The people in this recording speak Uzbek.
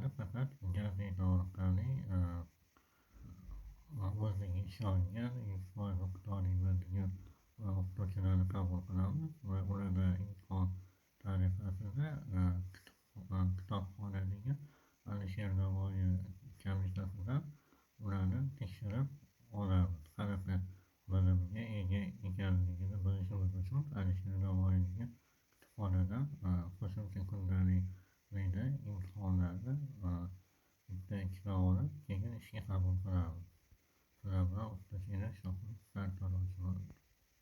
kutubxona faqat gazetalarning o'ziga ishongan foiz miqdoriga bo'ladigan o'qituvchilarni qabul qilamiz va ularda imtihon tariqasida kitobxonadagi Alisher Navoiy komissiyasidan ularni tekshirib olamiz. Qanaqa bilimga ega ekanligini bilishimiz uchun Alisher Navoiyning kutubxonadan qo'shimcha kundalikda imtihonlarni bitta ikkita olib, keyin ishga qabul qilamiz. Sizlar bilan o'qituvchi Shohruh Sartarosh.